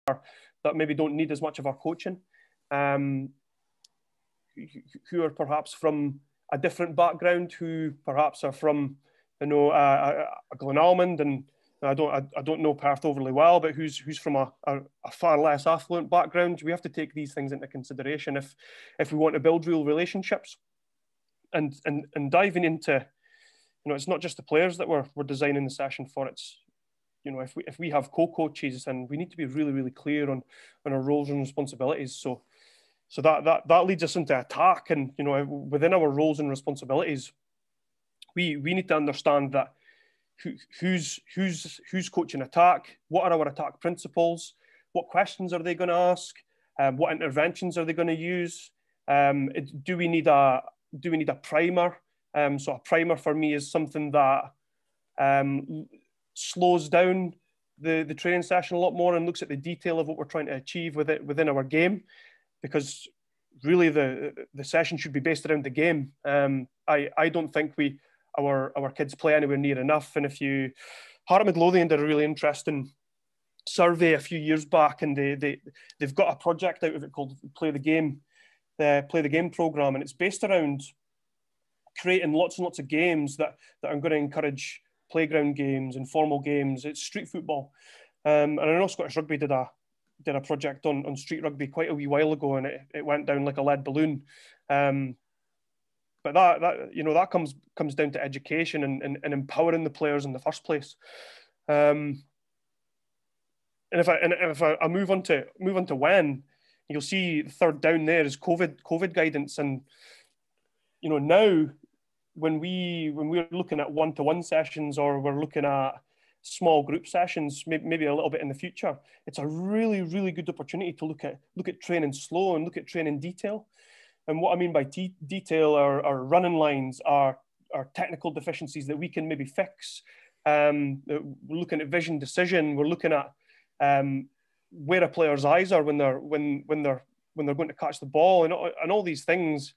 that maybe don't need as much of our coaching, who are perhaps from a different background, who perhaps are from, a Glenalmond, and I don't know Perth overly well, but who's from a far less affluent background. We have to take these things into consideration if we want to build real relationships, and diving into, it's not just the players that we're designing the session for. It's, if we have co-coaches, and we need to be really, really clear on our roles and responsibilities. So that leads us into attack, and within our roles and responsibilities, we need to understand that who's coaching attack, what are our attack principles, what questions are they going to ask, what interventions are they going to use, do we need a primer? So a primer for me is something that slows down the training session a lot more and looks at the detail of what we're trying to achieve within our game, because really the session should be based around the game. I don't think our kids play anywhere near enough. And Heart of Midlothian did a really interesting survey a few years back, and they've got a project out of it called Play the Game program, and it's based around creating lots and lots of games that are going to encourage playground games, informal games. It's street football, and I know Scottish Rugby did a project on street rugby quite a wee while ago, and it went down like a lead balloon. But that comes down to education and empowering the players in the first place. And if I move on to when, you'll see the third down there is COVID guidance, and now when we're looking at one-to-one sessions, or we're looking at small group sessions, maybe a little bit in the future, it's a really, really good opportunity to look at training slow and look at training detail. And what I mean by detail are running lines, are technical deficiencies that we can maybe fix. We're looking at vision decision. We're looking at where a player's eyes are when they're going to catch the ball, and all these things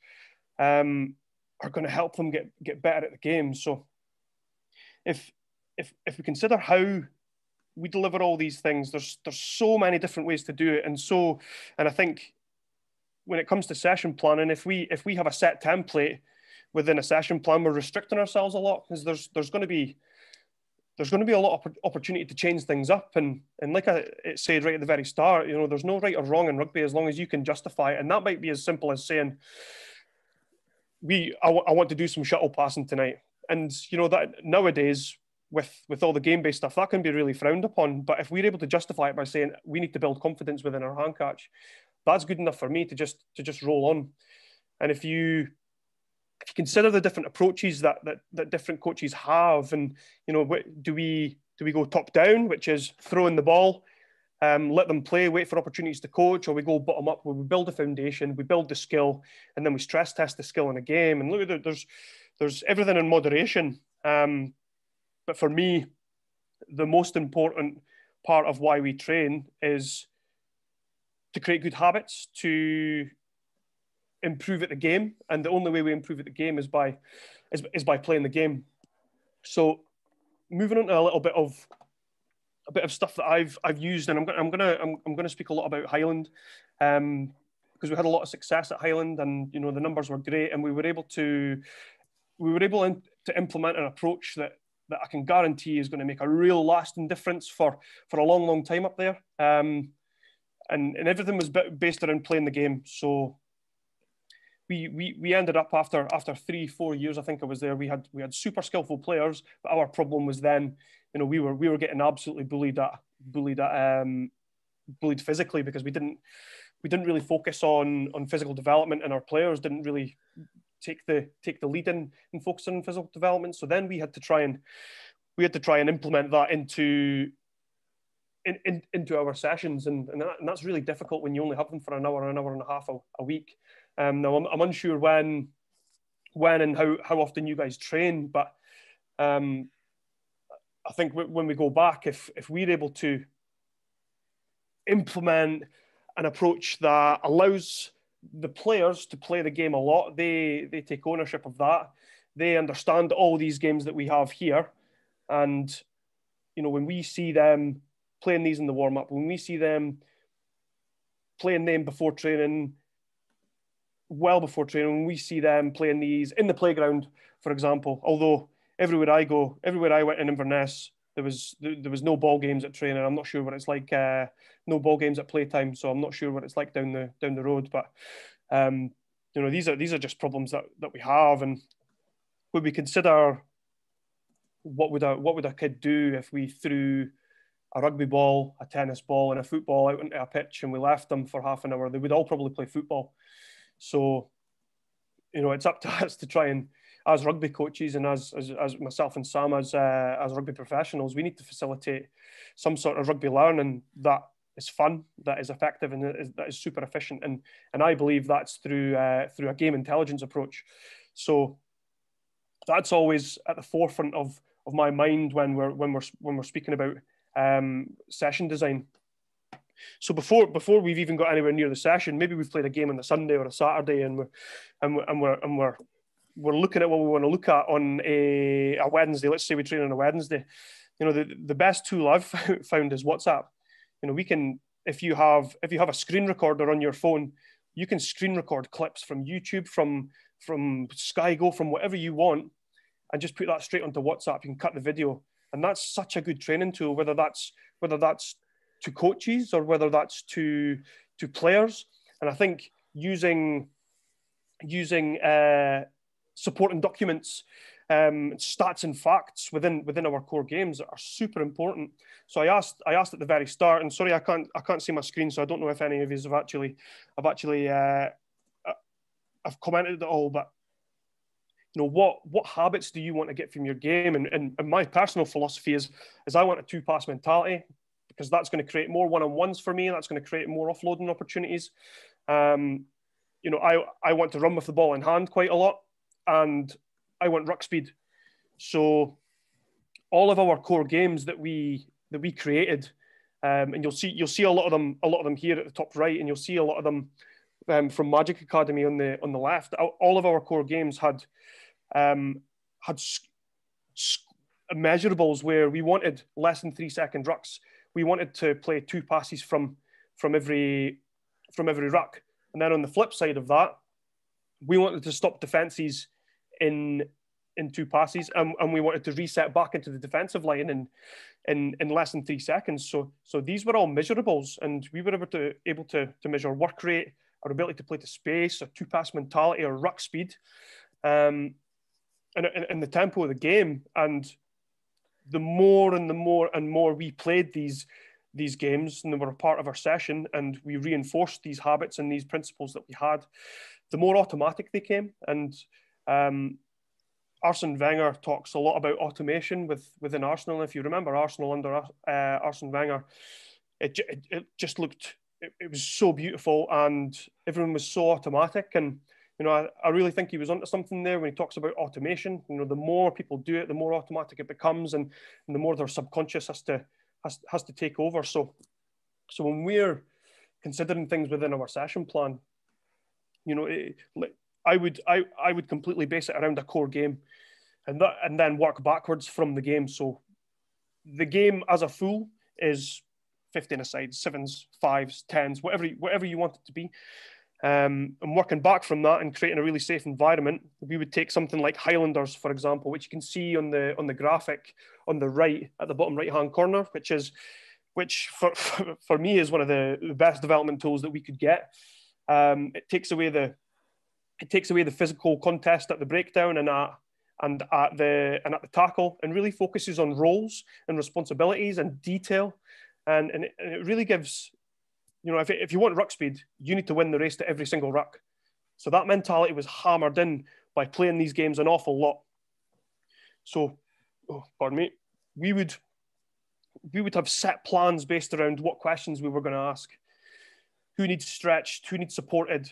are going to help them get better at the game. So if we consider how we deliver all these things, there's so many different ways to do it, and I think when it comes to session planning, if we have a set template within a session plan, we're restricting ourselves a lot, because there's going to be a lot of opportunity to change things up, and like it said right at the very start, there's no right or wrong in rugby as long as you can justify it. And that might be as simple as saying, I want to do some shuttle passing tonight, and that nowadays with all the game-based stuff, that can be really frowned upon. But if we're able to justify it by saying we need to build confidence within our hand catch, that's good enough for me to just roll on. And if you consider the different approaches that different coaches have, and do we go top down, which is throwing the ball, let them play, wait for opportunities to coach, or we go bottom up where we build a foundation, we build the skill, and then we stress test the skill in a game. And look at there's everything in moderation. But for me, the most important part of why we train is to create good habits, to improve at the game, and the only way we improve at the game is by playing the game. So moving on to a bit of stuff that I've used, and I'm gonna speak a lot about Highland, because we had a lot of success at Highland, and the numbers were great, and we were able to implement an approach that I can guarantee is going to make a real lasting difference for a long time up there. And everything was based around playing the game. So we ended up after 3-4 years, I think I was there, we had super skillful players, but our problem was then, we were getting absolutely bullied physically, because we didn't really focus on physical development, and our players didn't really take the lead in focusing on physical development. So then we had to try and implement that into our sessions, and that's really difficult when you only have them for an hour and a half a week. Now I'm unsure when and how often you guys train, but I think when we go back, if we're able to implement an approach that allows the players to play the game a lot, they take ownership of that. They understand all these games that we have here, and when we see them playing these in the warm-up, when we see them playing them before training, well before training. We see them playing these in the playground, for example. Although everywhere I went in Inverness, there was no ball games at training. I'm not sure what it's like. No ball games at playtime, so I'm not sure what it's like down the road. But these are just problems that we have. And when we consider what would a kid do if we threw a rugby ball, a tennis ball, and a football out into a pitch and we left them for half an hour, they would all probably play football. So, it's up to us to try and, as rugby coaches and as myself and Sam as rugby professionals, we need to facilitate some sort of rugby learning that is fun, that is effective, and that is super efficient. And I believe that's through a game intelligence approach. So that's always at the forefront of my mind when we're speaking about session design. So before we've even got anywhere near the session, maybe we've played a game on a Sunday or a Saturday, and we're looking at what we want to look at on a Wednesday. Let's say we train on a Wednesday. The best tool I've found is WhatsApp. We can, if you have a screen recorder on your phone, you can screen record clips from YouTube, from Sky Go, from whatever you want, and just put that straight onto WhatsApp. You can cut the video, and that's such a good training tool. Whether that's to coaches or whether that's to players. And I think using supporting documents, stats and facts within our core games are super important. So I asked at the very start, and sorry, I can't see my screen, so I don't know if any of you have commented at all, but what habits do you want to get from your game? And my personal philosophy is I want a 2-pass mentality, because that's going to create more one-on-ones for me, and that's going to create more offloading opportunities. I want to run with the ball in hand quite a lot, and I want ruck speed. So all of our core games that we created, and you'll see a lot of them here at the top right, and you'll see a lot of them from Magic Academy on the left. All of our core games had measurables where we wanted less than 3-second rucks. We wanted to play 2 passes from every ruck. And then on the flip side of that, we wanted to stop defenses in 2 passes, and we wanted to reset back into the defensive line in less than 3 seconds. So these were all measurables, and we were able to measure work rate, our ability to play to space, or 2-pass mentality, or ruck speed, and the tempo of the game. And the more and more we played these games, and they were a part of our session, and we reinforced these habits and these principles that we had, the more automatic they came. And Arsene Wenger talks a lot about automation within Arsenal. If you remember Arsenal under Arsene Wenger, it just looked, it was so beautiful, and everyone was so automatic. And I really think he was onto something there when he talks about automation. The more people do it, the more automatic it becomes, and the more their subconscious has to take over. So when we're considering things within our session plan, I would completely base it around a core game, and then work backwards from the game. So the game as a full is 15 aside, 7s, 5s, 10s, whatever you want it to be. And working back from that and creating a really safe environment, we would take something like Highlanders, for example, which you can see on the graphic on the right at the bottom right hand corner, which for me is one of the best development tools that we could get. It takes away the physical contest at the breakdown and at the tackle, and really focuses on roles and responsibilities and detail, and it really gives. If you want ruck speed, you need to win the race to every single ruck. So that mentality was hammered in by playing these games an awful lot. So, pardon me, we would have set plans based around what questions we were going to ask. Who needs stretched? Who needs supported?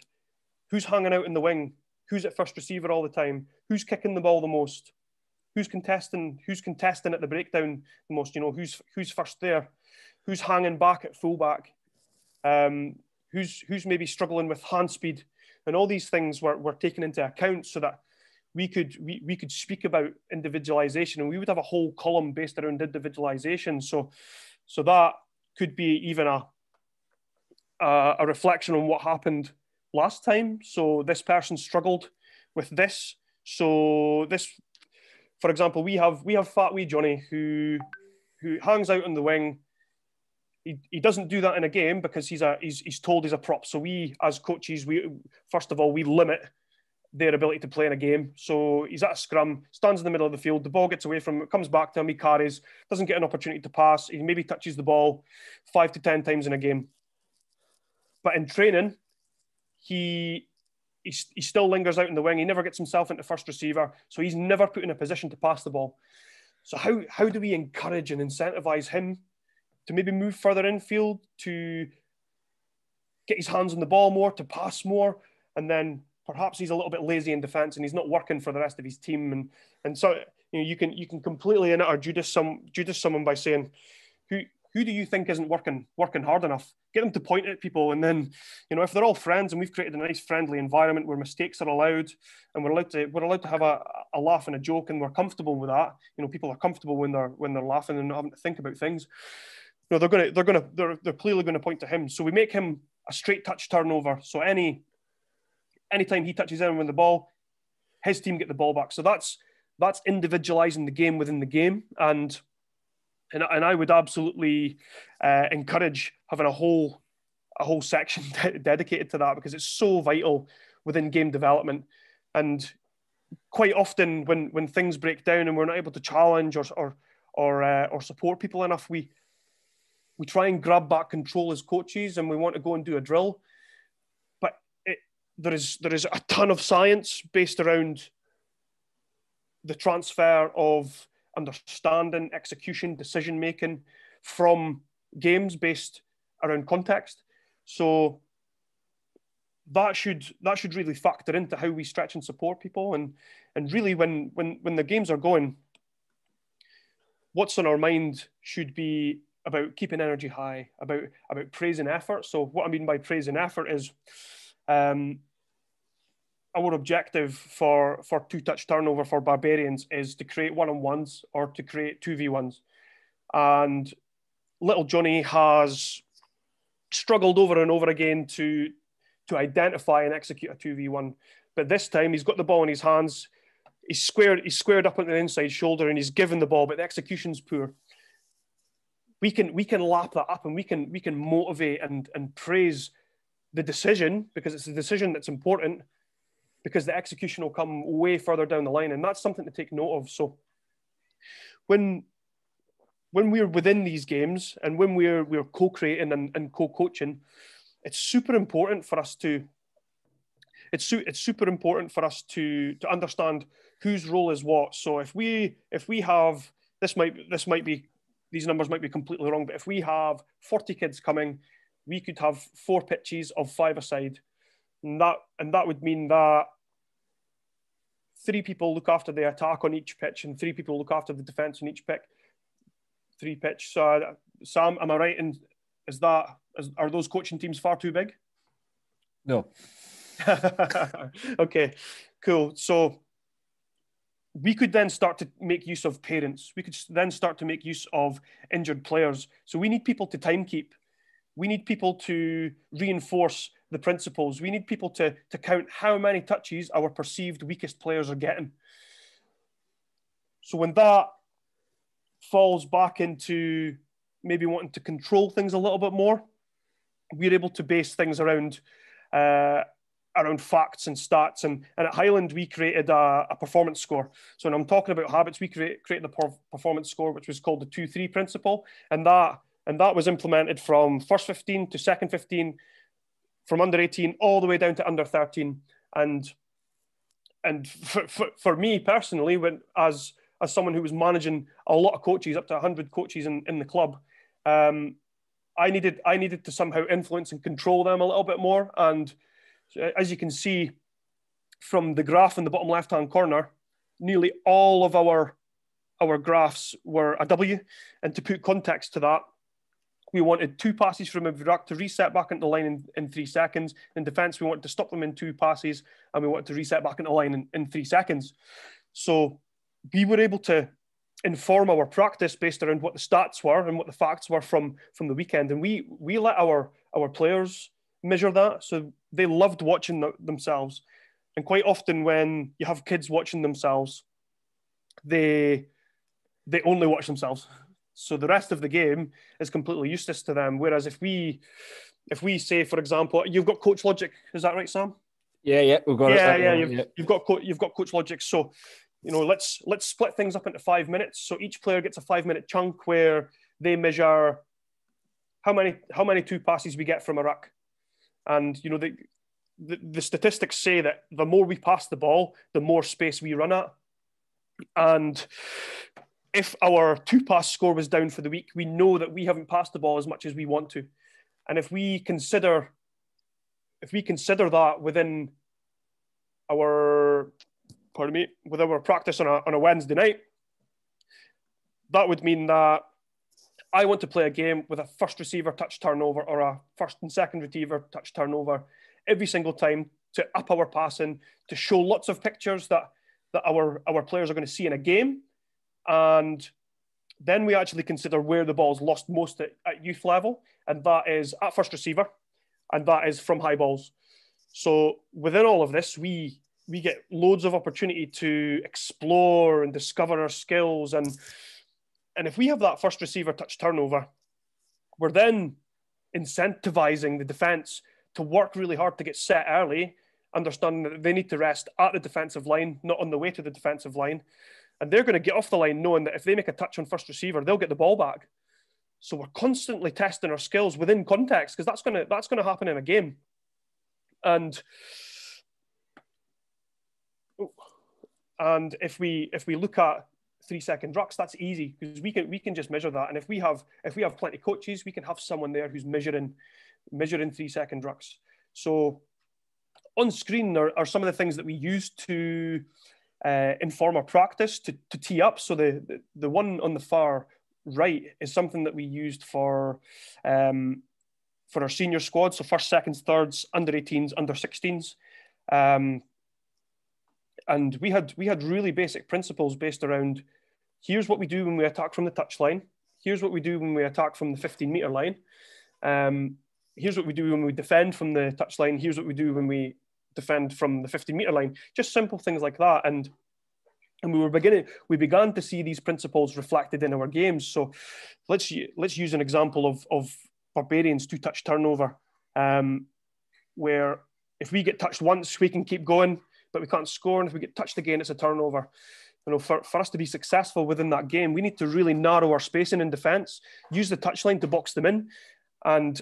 Who's hanging out in the wing? Who's at first receiver all the time? Who's kicking the ball the most? Who's contesting at the breakdown the most? Who's first there? Who's hanging back at fullback? Who's maybe struggling with hand speed, and all these things were taken into account so that we could speak about individualization, and we would have a whole column based around individualization. So that could be even a reflection on what happened last time. So this person struggled with this. So this, for example, we have Fat Wee Johnny who hangs out on the wing. He doesn't do that in a game because he's told he's a prop. So we, as coaches, we first of all we limit their ability to play in a game. So he's at a scrum, stands in the middle of the field, the ball gets away from him, comes back to him, he carries, doesn't get an opportunity to pass. He maybe touches the ball 5 to 10 times in a game. But in training, he still lingers out in the wing. He never gets himself into first receiver. So he's never put in a position to pass the ball. So how do we encourage and incentivize him to maybe move further infield, to get his hands on the ball more, to pass more, and then perhaps he's a little bit lazy in defence and he's not working for the rest of his team. And so you can completely in it or Judas someone by saying, who do you think isn't working hard enough? Get them to point at people, and then if they're all friends and we've created a nice friendly environment where mistakes are allowed and we're allowed to have a laugh and a joke, and we're comfortable with that. People are comfortable when they're laughing and not having to think about things. They're clearly going to point to him. So we make him a straight touch turnover. So anytime he touches anyone with the ball, his team get the ball back. So that's individualizing the game within the game, and I would absolutely encourage having a whole section dedicated to that, because it's so vital within game development. And quite often when things break down and we're not able to challenge or support people enough, we try and grab back control as coaches, and we want to go and do a drill. But there is a ton of science based around the transfer of understanding, execution, decision-making from games based around context. So that should really factor into how we stretch and support people. And really when the games are going, what's on our mind should be about keeping energy high, about praising effort. So what I mean by praising effort is our objective for two-touch turnover for Barbarians is to create one-on-ones or to create 2v1s. And little Johnny has struggled over and over again to identify and execute a 2v1. But this time he's got the ball in his hands, he's squared up on the inside shoulder and he's given the ball, but the execution's poor. We can lap that up, and we can motivate and praise the decision, because it's the decision that's important, because the execution will come way further down the line. And that's something to take note of. So when we're within these games and when we're co-creating and co-coaching, it's super important for us to understand whose role is what. So if we have, this might be, these numbers might be completely wrong, but if we have 40 kids coming, we could have 4 pitches of 5 aside. And that would mean that 3 people look after the attack on each pitch and 3 people look after the defense on each pick. 3 pitch. So Sam, am I right? And are those coaching teams far too big? No. Okay, cool. So we could then start to make use of parents. We could then start to make use of injured players. So we need people to time keep. We need people to reinforce the principles. We need people to count how many touches our perceived weakest players are getting. So when that falls back into maybe wanting to control things a little bit more, we're able to base things around facts and stats. And at Highland, we created a performance score. So when I'm talking about habits, we created a performance score, which was called the 2-3 principle. And that was implemented from first 15 to second 15, from under 18 all the way down to under 13. And for me personally, as someone who was managing a lot of coaches, up to 100 coaches in the club, I needed to somehow influence and control them a little bit more. And as you can see from the graph in the bottom left-hand corner, nearly all of our graphs were a W. And to put context to that, we wanted 2 passes from a ruck to reset back into the line in 3 seconds. In defence, we wanted to stop them in 2 passes, and we wanted to reset back into the line in 3 seconds. So we were able to inform our practice based around what the stats were and what the facts were from the weekend. And we let our our players measure that. So they loved watching themselves. And quite often when you have kids watching themselves, they only watch themselves. So the rest of the game is completely useless to them. Whereas if we say, for example, you've got Coach Logic, is that right, Sam? Yeah, we've got it. Yeah. You've got Coach Logic. So, let's split things up into 5 minutes. So each player gets a 5-minute chunk where they measure how many two passes we get from a ruck, and the statistics say that the more we pass the ball, the more space we run at, and if our two-pass score was down for the week, we know that we haven't passed the ball as much as we want to. And if we consider that within our practice on a Wednesday night, that would mean that I want to play a game with a first receiver touch turnover or a first and second receiver touch turnover every single time to up our passing, to show lots of pictures that our players are going to see in a game. And then we actually consider where the ball's lost most at youth level, and that is at first receiver, and that is from high balls. So within all of this, we get loads of opportunity to explore and discover our skills. And if we have that first receiver touch turnover, we're then incentivizing the defense to work really hard to get set early, understanding that they need to rest at the defensive line, not on the way to the defensive line. And they're going to get off the line knowing that if they make a touch on first receiver, they'll get the ball back. So we're constantly testing our skills within context, because that's going to happen in a game. And if we look at 3-second rucks, that's easy because we can just measure that. And if we have plenty of coaches, we can have someone there who's measuring 3-second rucks. So on screen are some of the things that we use to inform our practice to tee up. So the one on the far right is something that we used for our senior squad. So first, seconds, thirds, under 18s, under 16s. And we had really basic principles based around, here's what we do when we attack from the touchline. Here's what we do when we attack from the 15-meter line. Here's what we do when we defend from the touchline. Here's what we do when we defend from the 15-meter line. Just simple things like that. And we began to see these principles reflected in our games. So let's use an example of Barbarians two-touch turnover, where if we get touched once, we can keep going, but we can't score. And if we get touched again, it's a turnover. For us to be successful within that game, we need to really narrow our spacing in defence, use the touchline to box them in. And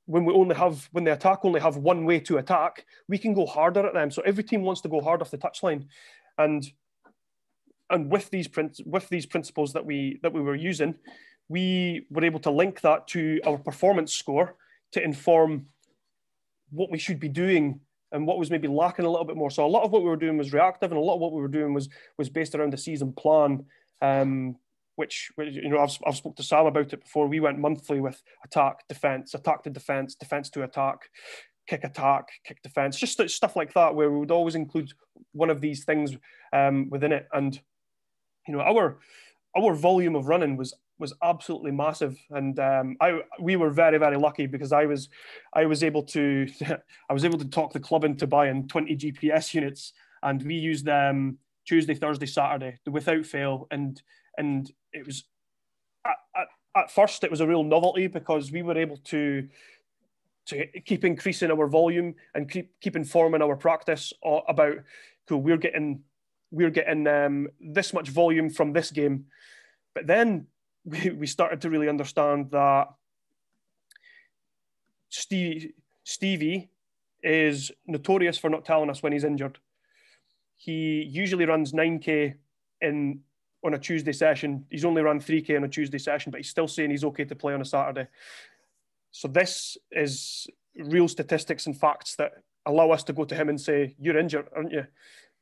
when the attack only have one way to attack, we can go harder at them. So every team wants to go hard off the touchline. And with these principles that we were using, we were able to link that to our performance score to inform what we should be doing and what was maybe lacking a little bit more. So a lot of what we were doing was reactive, and a lot of what we were doing was based around the season plan, which I've spoke to Sam about it before. We went monthly with attack to defense, defense to attack, kick defense, just stuff like that, where we would always include one of these things within it. And our volume of running was absolutely massive, and we were very, very lucky because I was able to talk the club into buying 20 GPS units, and we used them Tuesday, Thursday, Saturday without fail. And it was at first it was a real novelty because we were able to keep increasing our volume and keep informing our practice about, cool, we're getting this much volume from this game. But then we started to really understand that Stevie is notorious for not telling us when he's injured. He usually runs 9K on a Tuesday session. He's only run 3K on a Tuesday session, but he's still saying he's okay to play on a Saturday. So this is real statistics and facts that allow us to go to him and say, you're injured, aren't you?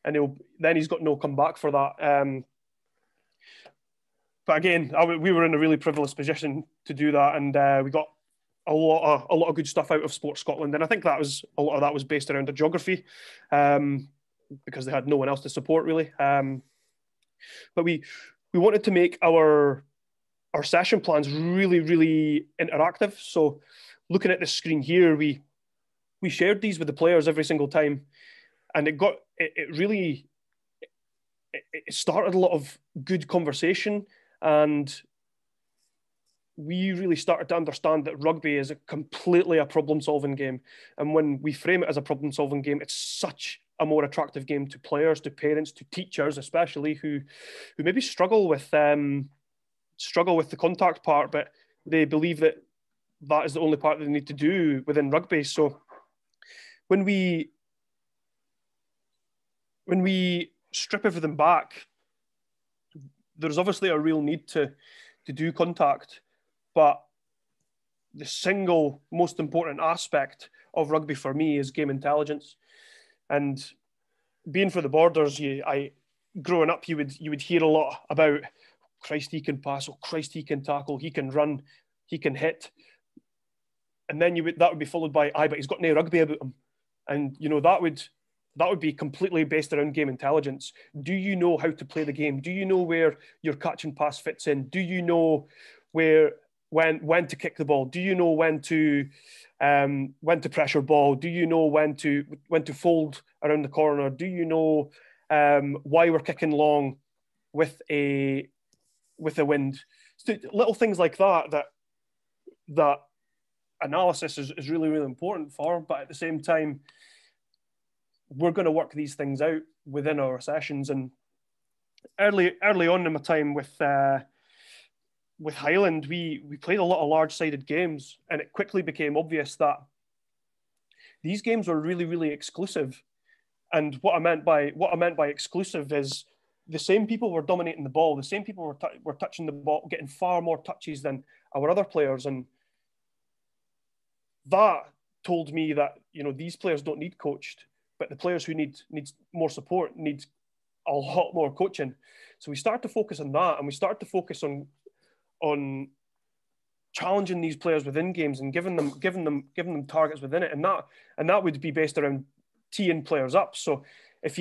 And then he's got no comeback for that. But again, we were in a really privileged position to do that, and we got a lot of good stuff out of Sport Scotland. And I think a lot of that was based around the geography, because they had no one else to support really. But we wanted to make our session plans really, really interactive. So looking at the screen here, we shared these with the players every single time, and it really started a lot of good conversation, and we really started to understand that rugby is completely a problem-solving game. And when we frame it as a problem-solving game, it's such a more attractive game to players, to parents, to teachers, especially who maybe struggle with the contact part, but they believe that is the only part that they need to do within rugby. So when we strip everything back, there's obviously a real need to do contact. But the single most important aspect of rugby for me is game intelligence. And being for the Borders, growing up, you would hear a lot about, Christ, he can pass, oh Christ, he can tackle, he can run, he can hit. And then that would be followed by, but he's got no rugby about him. And that would be completely based around game intelligence. Do you know how to play the game? Do you know where your catch and pass fits in? Do you know when to kick the ball? Do you know when to pressure ball? Do you know when to fold around the corner? Do you know why we're kicking long with a wind? So little things like that analysis is really, really important for. But at the same time, we're going to work these things out within our sessions. And early on in my time with Highland, we played a lot of large-sided games, and it quickly became obvious that these games were really, really exclusive. And what I meant by exclusive is the same people were dominating the ball, the same people were touching the ball, getting far more touches than our other players, and that told me that these players don't need coached, but the players who need more support need a lot more coaching. So we started to focus on that, and we started to focus on challenging these players within games and giving them targets within it, and that would be based around teeing players up. So if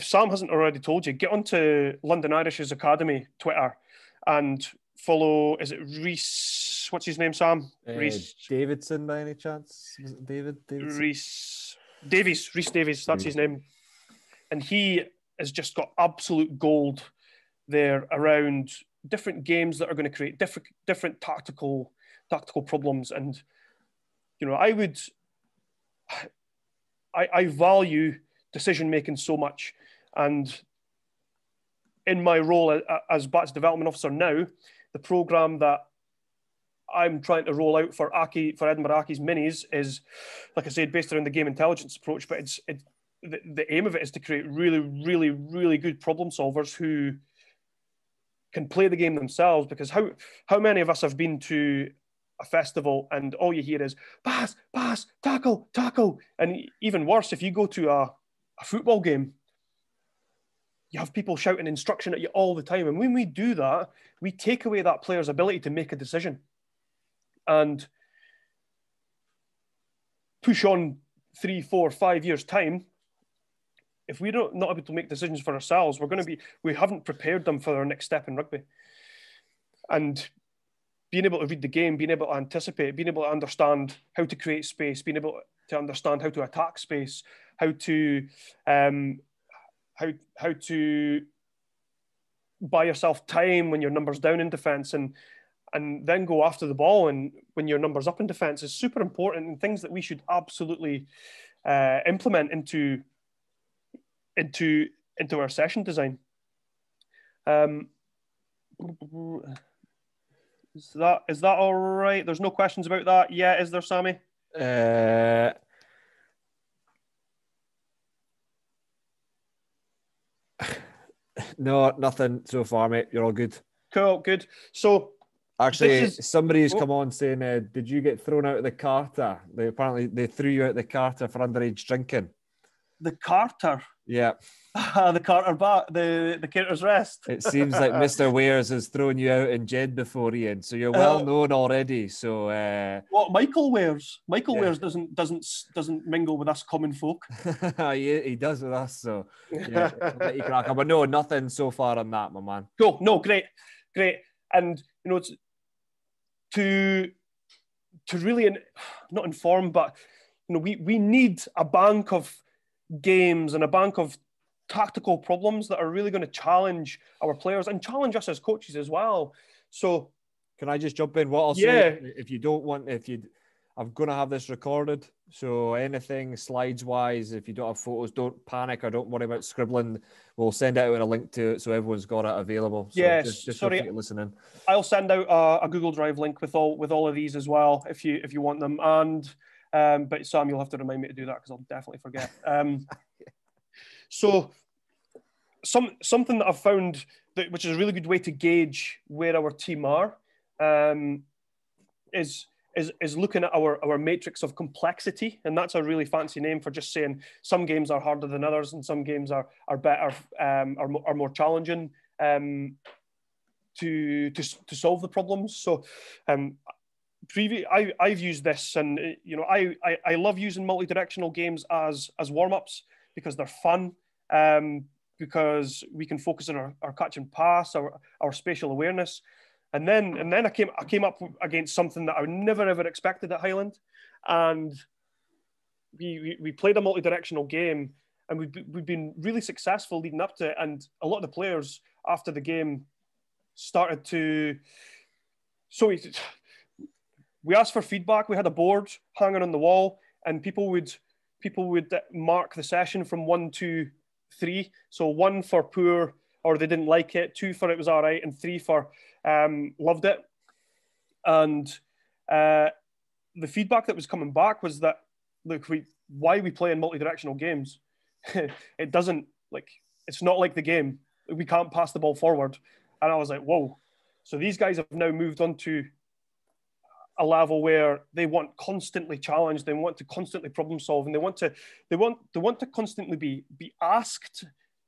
Sam hasn't already told you, get onto London Irish's Academy Twitter and follow. Is it Reese? What's his name, Sam? Reese Davidson, by any chance? Was it Davidson? Reese Davies. That's his name, and he has just got absolute gold there around different games that are going to create different tactical problems. And I value decision making so much, and in my role as batch development officer now, the program that I'm trying to roll out for Edinburgh Aki's minis is, like I said, based around the game intelligence approach, but the aim of it is to create really, really, really good problem solvers who can play the game themselves. Because how many of us have been to a festival and all you hear is pass, tackle, and even worse, if you go to a football game, you have people shouting instruction at you all the time, and when we do that, we take away that player's ability to make a decision and push on 3, 4, 5 years time. If we're not able to make decisions for ourselves, we haven't prepared them for their next step in rugby. And being able to read the game, being able to anticipate, being able to understand how to create space, being able to understand how to attack space, how to buy yourself time when your number's down in defence, and then go after the ball and when your number's up in defence is super important, and things that we should absolutely implement into our session design. Is that all right? There's no questions about that yet, is there, Sammy? No, nothing so far, mate. You're all good. Cool, good. So actually, somebody's come on saying, did you get thrown out of the Carter? Apparently they threw you out of the Carter for underage drinking. The Carter? Yeah. The Carter the Carter's Rest. It seems like Mr. Wares has thrown you out in Jed before, Iain, so you're well known already. So what Michael Wares? Wares doesn't mingle with us common folk. he does with us, so yeah, let you crack on. But no, nothing so far on that, my man. Cool. No, great. And to really not inform, but we need a bank of games and a bank of tactical problems that are really going to challenge our players and challenge us as coaches as well. So can I just jump in? What I'll say, if you don't want, I'm going to have this recorded. So anything slides wise, if you don't have photos, don't panic or don't worry about scribbling. We'll send out a link to it so everyone's got it available. So yes, just sorry, feel free to listen in. I'll send out a Google Drive link with all of these as well if you want them. And but Sam, you'll have to remind me to do that because I'll definitely forget. So something that I've found which is a really good way to gauge where our team are is looking at our matrix of complexity, and that's a really fancy name for just saying some games are harder than others and some games are better, are more challenging to solve the problems. So I've used this, and I love using multi-directional games as warm-ups because they're fun, because we can focus on our catch and pass, our spatial awareness. And then I came up against something that I never ever expected at Highland, and we played a multi-directional game, and we've been really successful leading up to it. And a lot of the players after the game started to. So we asked for feedback. We had a board hanging on the wall, and people would mark the session from 1 to 3. So 1 for poor or they didn't like it, 2 for it was all right, and 3 for loved it. And the feedback that was coming back was that, look, why we play in multi-directional games? It doesn't, it's not like the game. We can't pass the ball forward. And I was like, whoa. So these guys have now moved on to a level where they want constantly challenged, they want to constantly problem solve, and they want to constantly be asked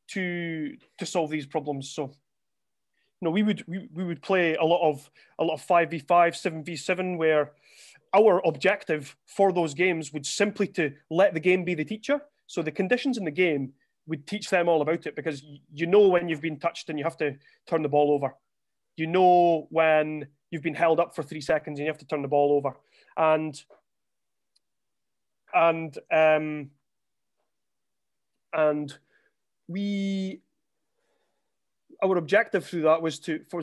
to solve these problems. So we would play a lot of 5v5, 7v7, where our objective for those games would simply to let the game be the teacher. So the conditions in the game would teach them all about it, because when you've been touched and you have to turn the ball over. When you've been held up for 3 seconds and you have to turn the ball over. And our objective through that was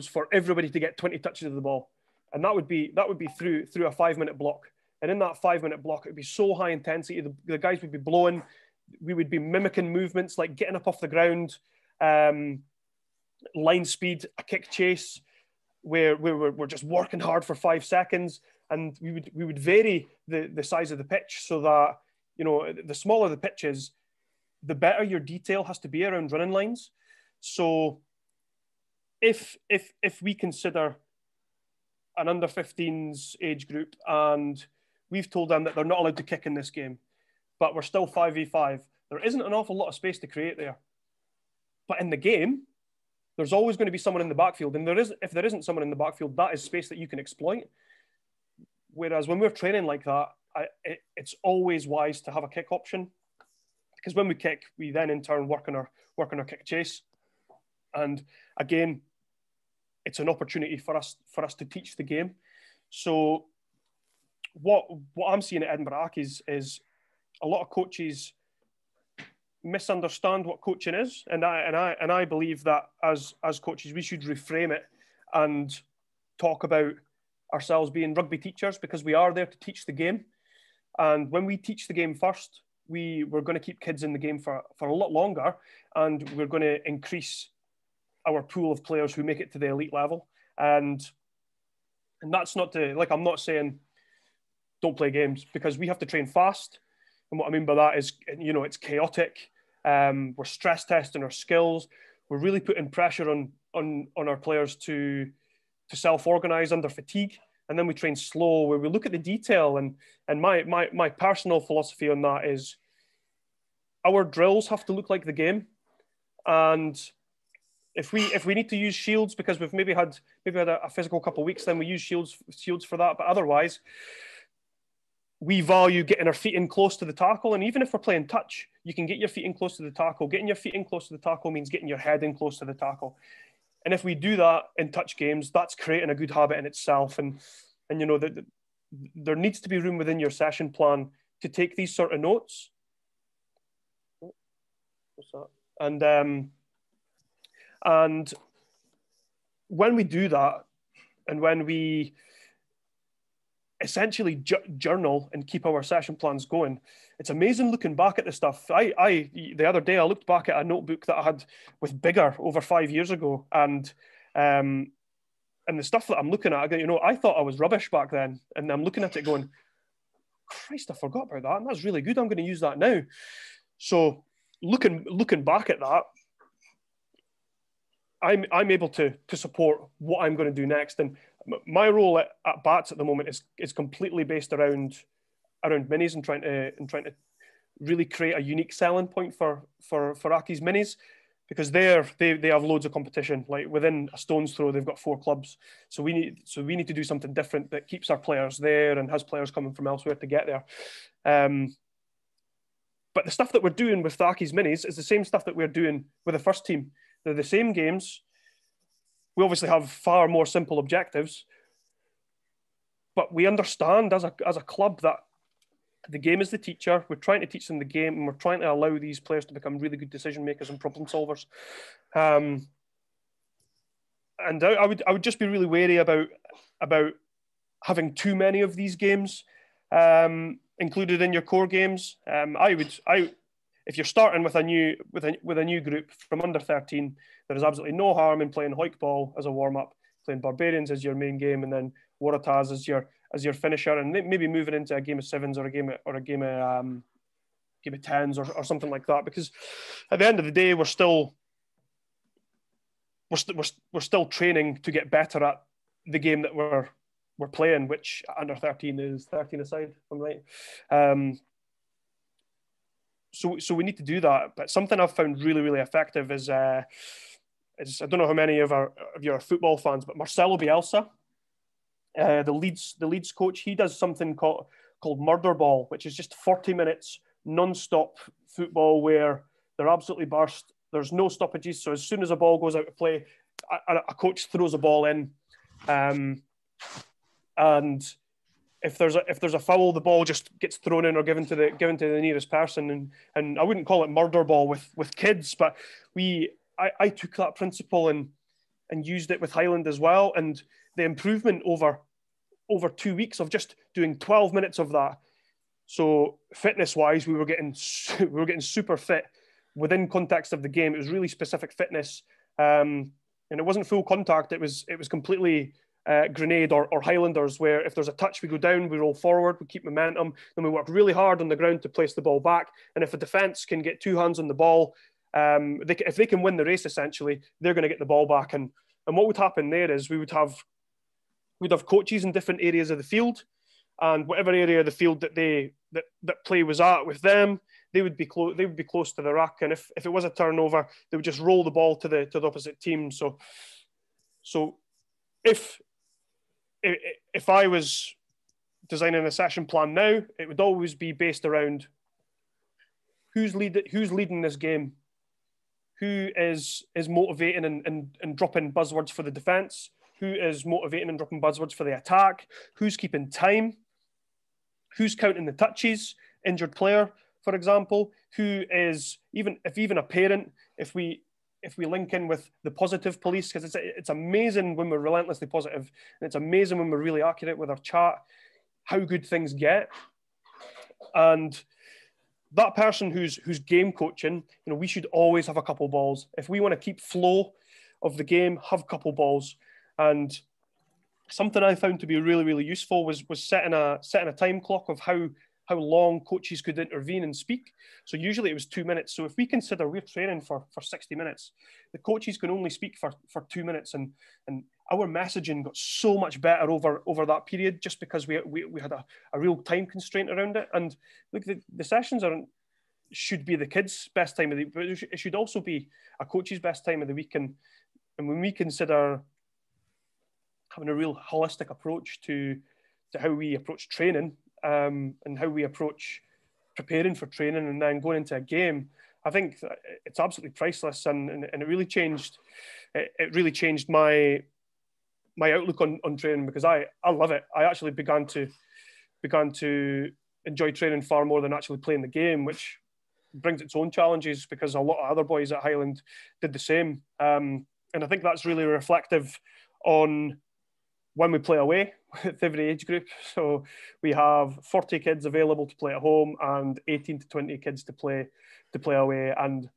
for everybody to get 20 touches of the ball. And that would be through a 5-minute block. And in that 5-minute block, it would be so high intensity. The guys would be blowing. We would be mimicking movements like getting up off the ground, line speed, a kick chase, where we're just working hard for 5 seconds. And we would vary the size of the pitch so that, the smaller the pitch is, the better your detail has to be around running lines. So if we consider an under 15s age group and we've told them that they're not allowed to kick in this game, but we're still 5v5, there isn't an awful lot of space to create there. But in the game, there's always going to be someone in the backfield. And if there isn't someone in the backfield, that is space that you can exploit. Whereas when we're training like that, it's always wise to have a kick option, because when we kick, we then in turn work on our kick chase. And again, it's an opportunity for us to teach the game. So what I'm seeing at Edinburgh Accies is a lot of coaches misunderstand what coaching is, and I believe that as coaches we should reframe it and talk about ourselves being rugby teachers, because we are there to teach the game. And when we teach the game first, we're going to keep kids in the game for a lot longer, and we're going to increase our pool of players who make it to the elite level. And that's not to, I'm not saying don't play games, because we have to train fast. And what I mean by that is, it's chaotic. We're stress testing our skills. We're really putting pressure on our players to self-organize under fatigue. And then we train slow, where we look at the detail. And my personal philosophy on that is our drills have to look like the game. And if we need to use shields because we've maybe had a physical couple of weeks, then we use shields for that. But otherwise, we value getting our feet in close to the tackle. And even if we're playing touch, you can get your feet in close to the tackle. Getting your feet in close to the tackle means getting your head in close to the tackle. And if we do that in touch games, that's creating a good habit in itself. And there needs to be room within your session plan to take these sort of notes. What's that? And when we do that, and when we essentially journal and keep our session plans going, it's amazing looking back at the stuff. The other day I looked back at a notebook that I had with Bigger over 5 years ago, and the stuff that I'm looking at, I thought I was rubbish back then, and I'm looking at it going, Christ, I forgot about that, and that's really good. I'm going to use that now. So looking back at that, I'm able to support what I'm going to do next. And my role at Bats at the moment is completely based around minis and trying to really create a unique selling point for Aki's minis, because they have loads of competition. Like within a stone's throw, they've got 4 clubs. So we need to do something different that keeps our players there and has players coming from elsewhere to get there. But the stuff that we're doing with Aki's minis is the same stuff that we're doing with the first team. They're the same games. We obviously have far more simple objectives, but we understand as a club that the game is the teacher. We're trying to teach them the game, and we're trying to allow these players to become really good decision makers and problem solvers. And I would just be really wary about having too many of these games included in your core games. If you're starting with a new group from under 13, there is absolutely no harm in playing Hoik Ball as a warm up, playing Barbarians as your main game, and then Waratahs as your finisher, and maybe moving into a game of sevens or a game of tens or something like that. Because at the end of the day, we're still training to get better at the game that we're playing, which under 13 is 13 aside, if I'm right. So we need to do that. But something I've found really, really effective is I don't know how many of you are football fans, but Marcelo Bielsa, the Leeds coach, he does something called Murder Ball, which is just 40 minutes non-stop football where they're absolutely burst. There's no stoppages. So as soon as a ball goes out of play, a coach throws a ball in, and if there's a foul, the ball just gets thrown in or given to the nearest person. And I wouldn't call it murder ball with kids, but I took that principle and used it with Highland as well. And the improvement over 2 weeks of just doing 12 minutes of that. So fitness wise, we were getting super fit within context of the game. It was really specific fitness, and it wasn't full contact. It was completely grenade or Highlanders, where if there's a touch, we go down, we roll forward, we keep momentum, then we work really hard on the ground to place the ball back. And if a defence can get 2 hands on the ball, if they can win the race, essentially, they're going to get the ball back. And what would happen there is we'd have coaches in different areas of the field, and whatever area of the field that play was at with them, they would be close to the ruck. And if it was a turnover, they would just roll the ball to the opposite team. So if I was designing a session plan now, it would always be based around who's leading this game, who is motivating and dropping buzzwords for the defence, who is motivating and dropping buzzwords for the attack, who's keeping time, who's counting the touches, injured player, for example, who is even a parent, if we link in with the positive police, because it's amazing when we're relentlessly positive, and it's amazing when we're really accurate with our chat, how good things get. And that person who's game coaching, we should always have a couple balls. If we want to keep flow of the game, have a couple balls. And something I found to be really, really useful was setting a time clock of how long coaches could intervene and speak. So usually it was 2 minutes. So if we consider we're training for 60 minutes, the coaches can only speak for 2 minutes. And our messaging got so much better over that period, just because we had a real time constraint around it. And look, the sessions should be the kids' best time of the week, but it should also be a coach's best time of the week. And when we consider having a real holistic approach to how we approach training, and how we approach preparing for training and then going into a game, I think it's absolutely priceless, and it really changed. It really changed my outlook on training, because I love it. I actually began to began to enjoy training far more than actually playing the game, which brings its own challenges because a lot of other boys at Highland did the same. And I think that's really reflective on when we play away with every age group. So we have 40 kids available to play at home and 18 to 20 kids to play away. And,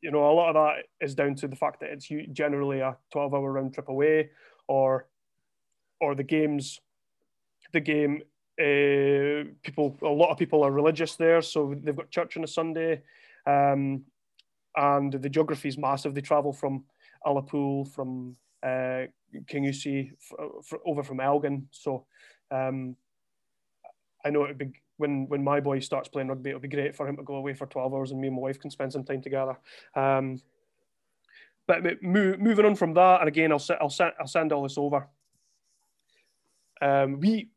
you know, a lot of that is down to the fact that it's generally a 12-hour round trip away, or the game, a lot of people are religious there, so they've got church on a Sunday, and the geography is massive. They travel from Ullapool, from Kingussie, over from Elgin. So I know it'd be, when my boy starts playing rugby, it'll be great for him to go away for 12 hours and me and my wife can spend some time together. But moving on from that, and again, I'll send all this over. We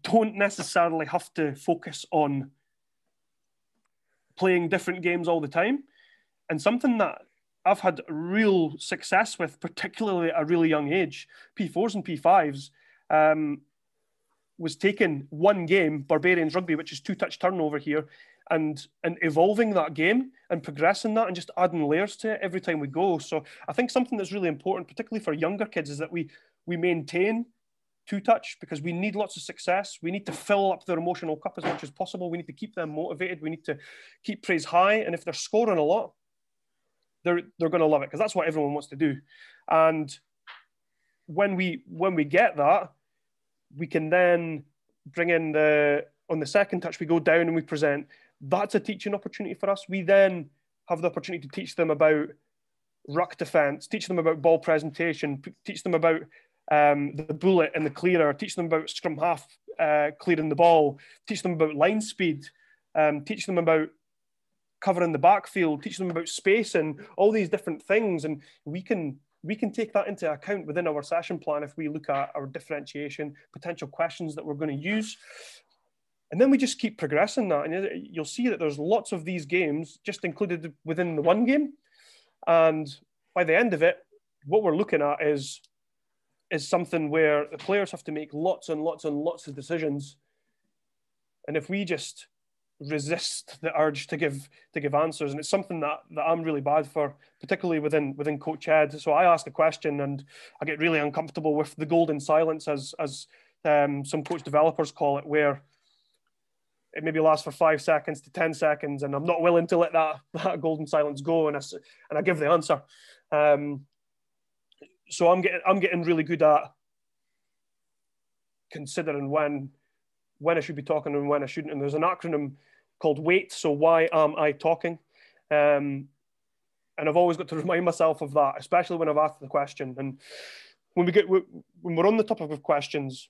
don't necessarily have to focus on playing different games all the time. And something that I've had real success with, particularly at a really young age, P4s and P5s, was taking one game, Barbarians Rugby, which is 2-touch turnover here, and evolving that game and progressing that and just adding layers to it every time we go. So I think something that's really important, particularly for younger kids, is that we maintain 2-touch, because we need lots of success. We need to fill up their emotional cup as much as possible. We need to keep them motivated. We need to keep praise high. And if they're scoring a lot, they're going to love it, because that's what everyone wants to do. And when we get that, we can then bring in on the second touch, we go down and we present. That's a teaching opportunity for us. We then have the opportunity to teach them about ruck defense, teach them about ball presentation, teach them about the bullet and the clearer, teach them about scrum half clearing the ball, teach them about line speed, teach them about covering the backfield, teach them about space and all these different things. And we can take that into account within our session plan if we look at our differentiation, potential questions that we're going to use. And then we just keep progressing that. And you'll see that there's lots of these games just included within the one game. And by the end of it, what we're looking at is something where the players have to make lots and lots and lots of decisions. And if we just resist the urge to give answers, and it's something that I'm really bad for, particularly within Coach Ed. So I ask a question and I get really uncomfortable with the golden silence, as some coach developers call it, where it maybe lasts for 5 seconds to 10 seconds, and I'm not willing to let that golden silence go, and I give the answer. So I'm getting really good at considering when I should be talking and when I shouldn't. And there's an acronym called WAIT. So why am I talking? And I've always got to remind myself of that, especially when I've asked the question. And when we're on the topic of questions,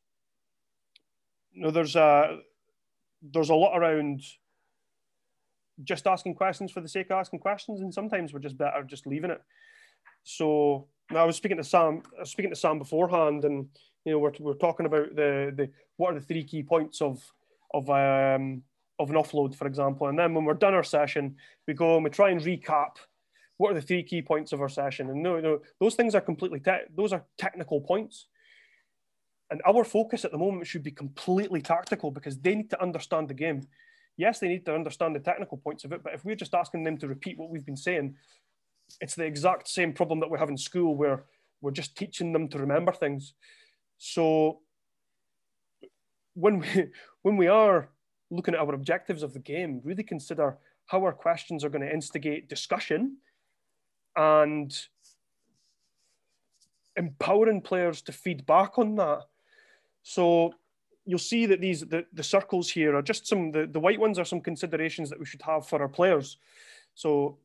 you know, there's a lot around just asking questions for the sake of asking questions, and sometimes we're just better just leaving it. So now I was speaking to Sam beforehand, and you know, we're talking about the what are the 3 key points of an offload, for example. And then when we're done our session, we go and we try and recap what are the 3 key points of our session. And no, those things are completely those are technical points. And our focus at the moment should be completely tactical, because they need to understand the game. Yes, they need to understand the technical points of it, but if we're just asking them to repeat what we've been saying, it's the exact same problem that we have in school, where we're just teaching them to remember things. So when we are looking at our objectives of the game, really consider how our questions are going to instigate discussion and empowering players to feed back on that. So you'll see that the circles here are just the white ones are some considerations that we should have for our players. So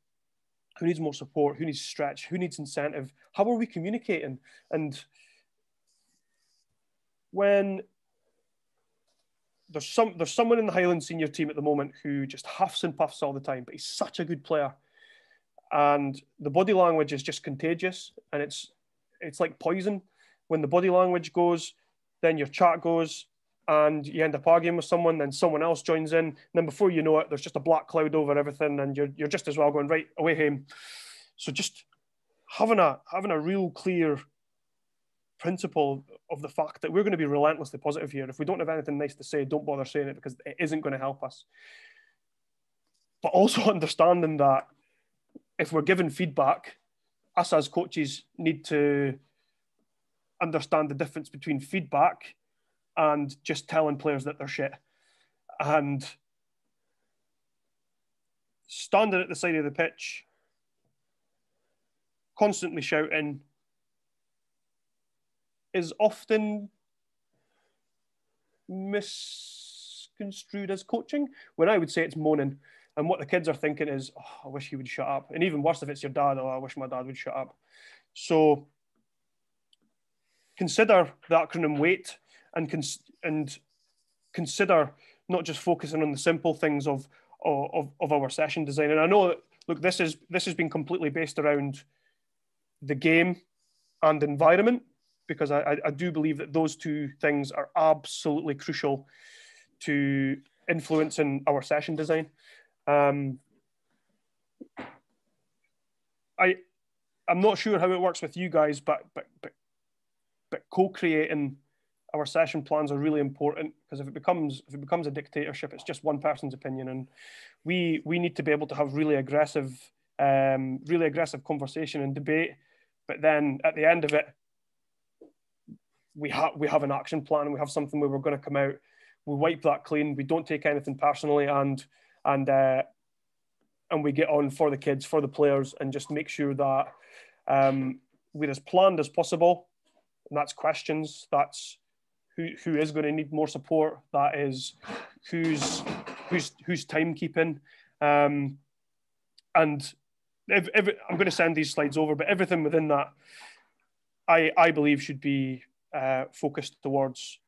who needs more support? Who needs stretch? Who needs incentive? How are we communicating? And when there's someone in the Highland senior team at the moment who just huffs and puffs all the time, but he's such a good player, and the body language is just contagious, and it's like poison. When the body language goes, then your chat goes, and you end up arguing with someone, then someone else joins in, and then before you know it, there's just a black cloud over everything, and you're just as well going right away home. So just having a real clear principle of the fact that we're going to be relentlessly positive here. If we don't have anything nice to say, don't bother saying it, because it isn't going to help us. But also understanding that if we're given feedback, us as coaches need to understand the difference between feedback and just telling players that they're shit. And standing at the side of the pitch, constantly shouting, is often misconstrued as coaching, when I would say it's moaning. And what the kids are thinking is, oh, I wish he would shut up. And even worse if it's your dad, oh, I wish my dad would shut up. So consider the acronym WAIT, and consider not just focusing on the simple things of our session design. And I know that, look, this has been completely based around the game and environment, because I do believe that those two things are absolutely crucial to influencing our session design. I'm not sure how it works with you guys, but co-creating our session plans are really important, because if it becomes a dictatorship, it's just one person's opinion, and we need to be able to have really aggressive conversation and debate. But then at the end of it, we have an action plan, and we have something where we're going to come out, we wipe that clean, we don't take anything personally, and we get on for the kids, for the players, and just make sure that we're as planned as possible. And that's questions. That's who is going to need more support. That is who's timekeeping. And I'm going to send these slides over, but everything within that, I believe, should be focused towards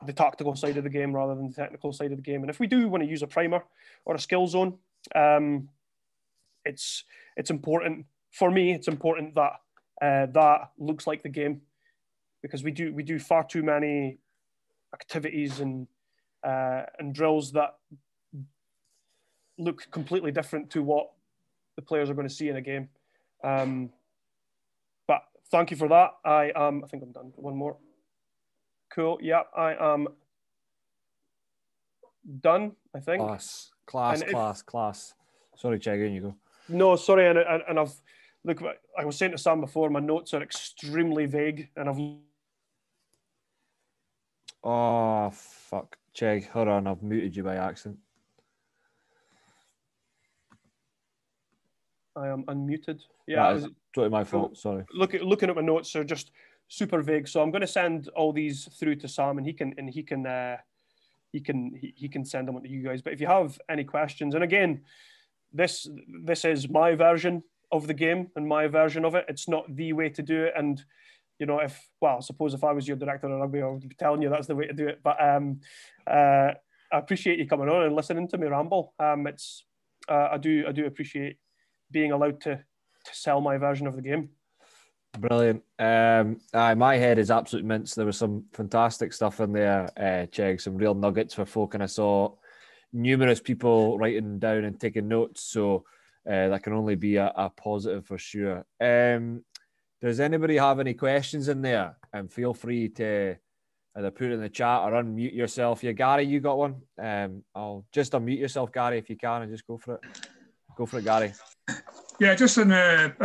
the tactical side of the game rather than the technical side of the game. And if we do want to use a primer or a skill zone, it's important for me. It's important that that looks like the game, because we do far too many activities and drills that look completely different to what the players are going to see in a game. But thank you for that. I think I'm done. One more. Cool. Yeah, I am done, I think. Class. Sorry, Chegg, you go. No, sorry, and I've look. I was saying to Sam before, my notes are extremely vague, and I've. Oh fuck, Chegg, hold on, I've muted you by accident. I am unmuted. Yeah, that is totally my fault. Sorry. Looking at my notes are just super vague, so I'm going to send all these through to Sam, and he can send them on to you guys. But if you have any questions, and again, this is my version of the game and my version of it. It's not the way to do it. And you know, I suppose if I was your director of rugby, I would be telling you that's the way to do it. But I appreciate you coming on and listening to me ramble. I do appreciate being allowed to sell my version of the game. Brilliant. My head is absolute mince. There was some fantastic stuff in there, Chegg, some real nuggets for folk, and I saw numerous people writing down and taking notes, so that can only be a positive for sure. Does anybody have any questions in there? And feel free to either put it in the chat or unmute yourself. Yeah, Gary, you got one? I'll just unmute yourself, Gary, if you can, and just go for it. Go for it, Gary. Yeah, just in a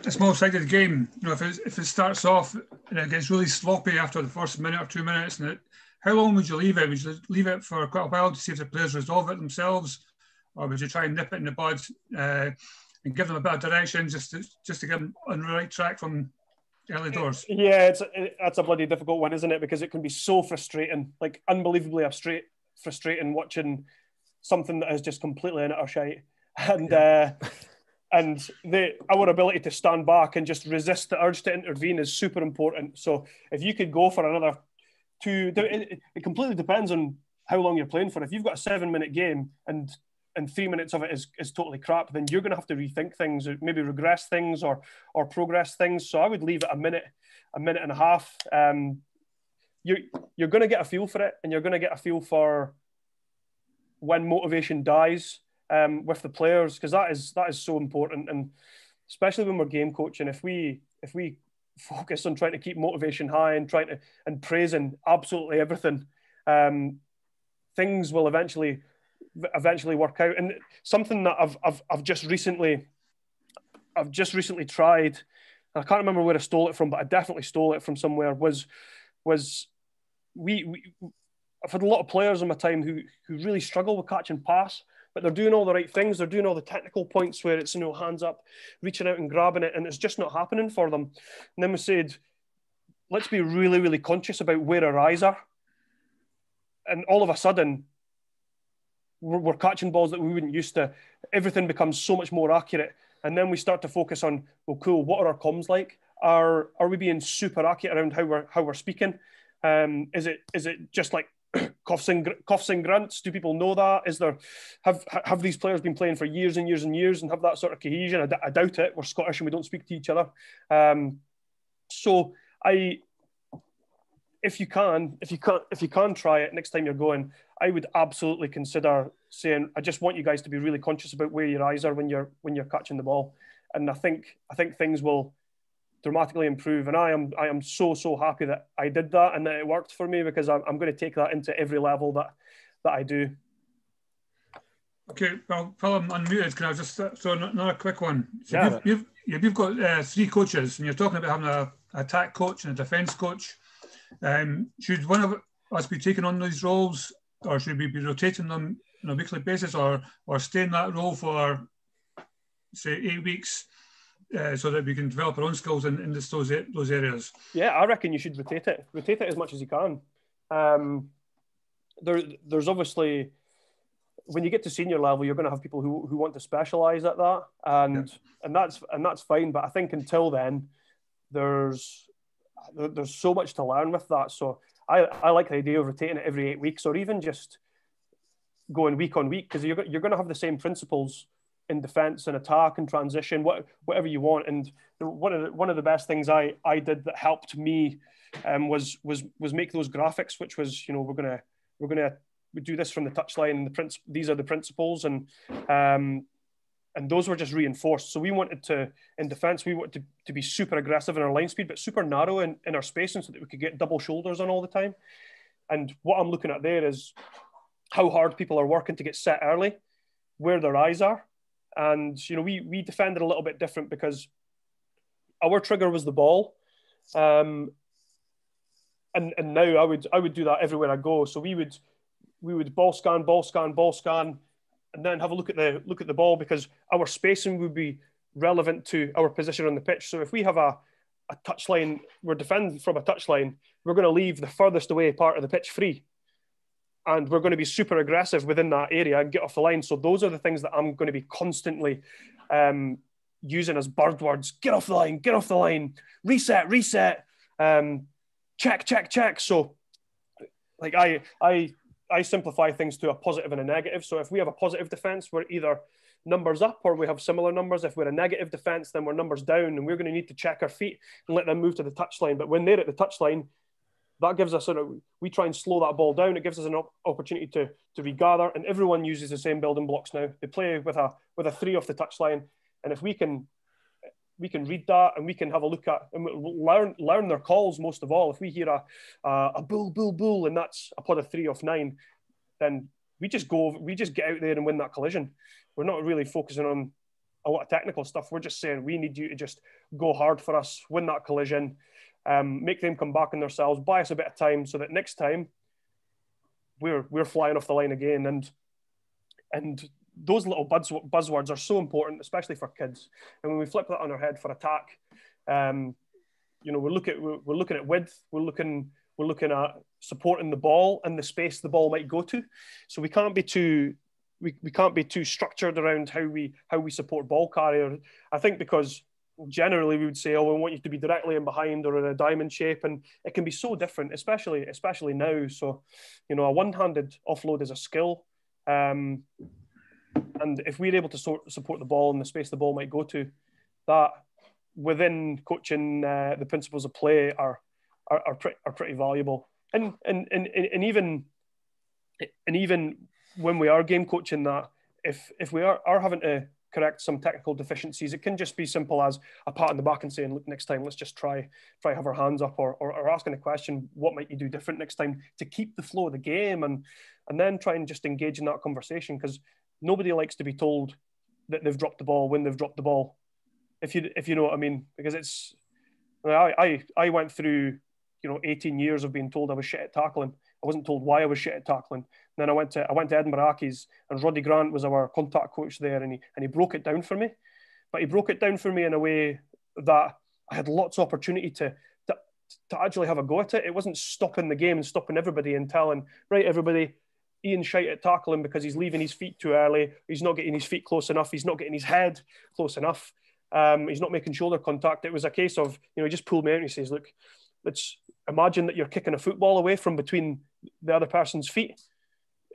small side of the game, you know, if it starts off and it gets really sloppy after the first minute or 2 minutes, how long would you leave it? Would you leave it for quite a while to see if the players resolve it themselves, or would you try and nip it in the bud and give them a bit of direction just to get them on the right track from early doors? Yeah, that's a bloody difficult one, isn't it? Because it can be so frustrating, like unbelievably frustrating watching something that is just completely in utter shite. And and our ability to stand back and just resist the urge to intervene is super important. So if you could go for another it completely depends on how long you're playing for. If you've got a 7-minute game and 3 minutes of it is totally crap, then you're going to have to rethink things, or maybe regress things or progress things. So I would leave it a minute and a half. You're going to get a feel for it, and you're going to get a feel for when motivation dies with the players, because that is so important. And especially when we're game coaching, if we focus on trying to keep motivation high and praising absolutely everything, things will eventually work out. And something that I've just recently tried, I can't remember where I stole it from, but I definitely stole it from somewhere, was I've had a lot of players in my time who really struggle with catch and pass, but they're doing all the right things. They're doing all the technical points where it's, hands up, reaching out and grabbing it, and it's just not happening for them. And then we said, let's be really, really conscious about where our eyes are. And all of a sudden, we're catching balls that we wouldn't used to. Everything becomes so much more accurate. And then we start to focus on, well, cool, what are our comms like? Are we being super accurate around how we're speaking? Is it just like coughs and grunts? Do people know that? Is there have these players been playing for years and years and years and have that sort of cohesion? I doubt it. We're Scottish and we don't speak to each other. So if you can try it next time you're going, I would absolutely consider saying, I just want you guys to be really conscious about where your eyes are when you're catching the ball. And I think things will dramatically improve. And I am so happy that I did that and that it worked for me, because I'm going to take that into every level that I do. Okay, well, Phil, I'm unmuted. Can I just throw another quick one? So yeah. You've got 3 coaches, and you're talking about having an attack coach and a defence coach. Should one of us be taking on these roles, or should we be rotating them on a weekly basis, or stay in that role for, say, 8 weeks, so that we can develop our own skills in those areas? Yeah, I reckon you should rotate it as much as you can. There's obviously, when you get to senior level, you're going to have people who want to specialise at that, and that's fine. But I think until then, there's so much to learn with that. So I like the idea of rotating it every 8 weeks, or even just going week on week, because you're going to have the same principles in defence and attack and transition, whatever you want. And one of the best things I did that helped me was make those graphics, which was, we're gonna do this from the touchline, and these are the principles, and those were just reinforced. So we wanted to, in defence, we wanted to be super aggressive in our line speed, but super narrow in our spacing, so that we could get double shoulders on all the time. And what I'm looking at there is how hard people are working to get set early, where their eyes are. And, we defended a little bit different, because our trigger was the ball. And now I would do that everywhere I go. So we would ball scan, and then have a look at the ball, because our spacing would be relevant to our position on the pitch. So if we have a touchline, we're defending from a touchline, we're going to leave the furthest away part of the pitch free. And we're going to be super aggressive within that area and get off the line. So those are the things that I'm going to be constantly using as buzzwords. Get off the line, reset, check. So like I simplify things to a positive and a negative. So if we have a positive defense, we're either numbers up or we have similar numbers. If we're a negative defense, then we're numbers down, and we're going to need to check our feet and let them move to the touchline. But when they're at the touchline, that gives us we try and slow that ball down. It gives us an opportunity to regather, and everyone uses the same building blocks now. They play with a 3 off the touchline, and if we can read that, and we can have a look at and learn their calls. Most of all, if we hear a bull, and that's a pod of 3 off 9, then we just get out there and win that collision. We're not really focusing on a lot of technical stuff. We're just saying, we need you to just go hard for us, win that collision, make them come back on themselves, buy us a bit of time, so that next time we're flying off the line again. And those little buzzwords are so important, especially for kids. And when we flip that on our head for attack, we're looking at width, we're looking at supporting the ball and the space the ball might go to. So we can't be too structured around how we support ball carrier. I think because generally we would say, we want you to be directly in behind or in a diamond shape, and it can be so different, especially now. So, a one-handed offload is a skill. And if we're able to support the ball and the space the ball might go to, that within coaching, the principles of play are pretty valuable. And even when we are game coaching, that if we are having to correct some technical deficiencies. It can just be simple as a pat on the back and saying, look, next time, let's just try have our hands up, or asking a question, what might you do different next time to keep the flow of the game, and then try and just engage in that conversation, because nobody likes to be told that they've dropped the ball when they've dropped the ball, if you know what I mean, because it's, I went through 18 years of being told I was shit at tackling. I wasn't told why I was shit at tackling. And then I went to Edinburgh Accies, and Roddy Grant was our contact coach there, and he broke it down for me. But he broke it down for me in a way that I had lots of opportunity to actually have a go at it. It wasn't stopping the game and stopping everybody and telling, right, everybody, Iain's shite at tackling because he's leaving his feet too early. He's not getting his feet close enough. He's not getting his head close enough. He's not making shoulder contact. It was a case of, he just pulled me out and he says, look, let's imagine that you're kicking a football away from between the other person's feet,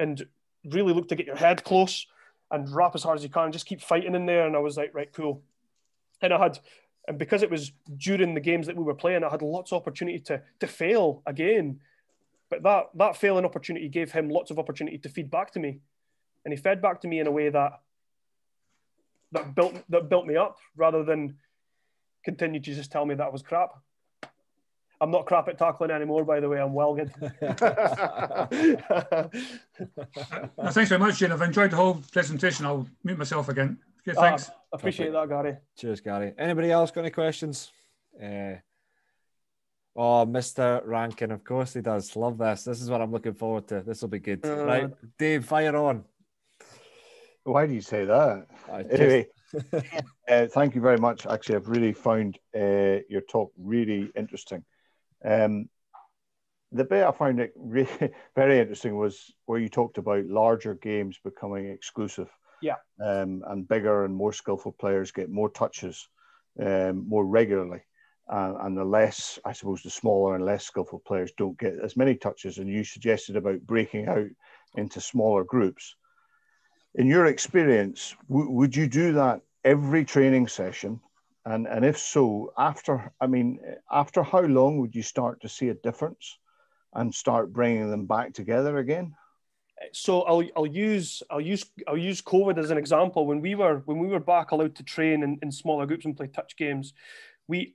and really look to get your head close and wrap as hard as you can. Just keep fighting in there. And I was like, right, cool. And because it was during the games that we were playing, I had lots of opportunity to fail again. But that failing opportunity gave him lots of opportunity to feed back to me. And he fed back to me in a way that built me up, rather than continue to just tell me that I was crap. I'm not crap at tackling anymore, by the way. I'm well good. Thanks very much, Iain. I've enjoyed the whole presentation. I'll mute myself again. Okay, thanks. I appreciate that, Gary. Cheers, Gary. Anybody else got any questions? Mr. Rankin, of course he does. Love this. This is what I'm looking forward to. This will be good. Right, Dave, fire on. Why do you say that? Anyway, thank you very much. Actually, I've really found your talk really interesting. The bit I found it really very interesting was where you talked about larger games becoming exclusive. Yeah. And bigger and more skillful players get more touches more regularly. And the less, I suppose, the smaller and less skillful players don't get as many touches. And you suggested about breaking out into smaller groups. In your experience, would you do that every training session? And if so, after how long would you start to see a difference and start bringing them back together again? So I'll use COVID as an example. When we were back allowed to train in smaller groups and play touch games,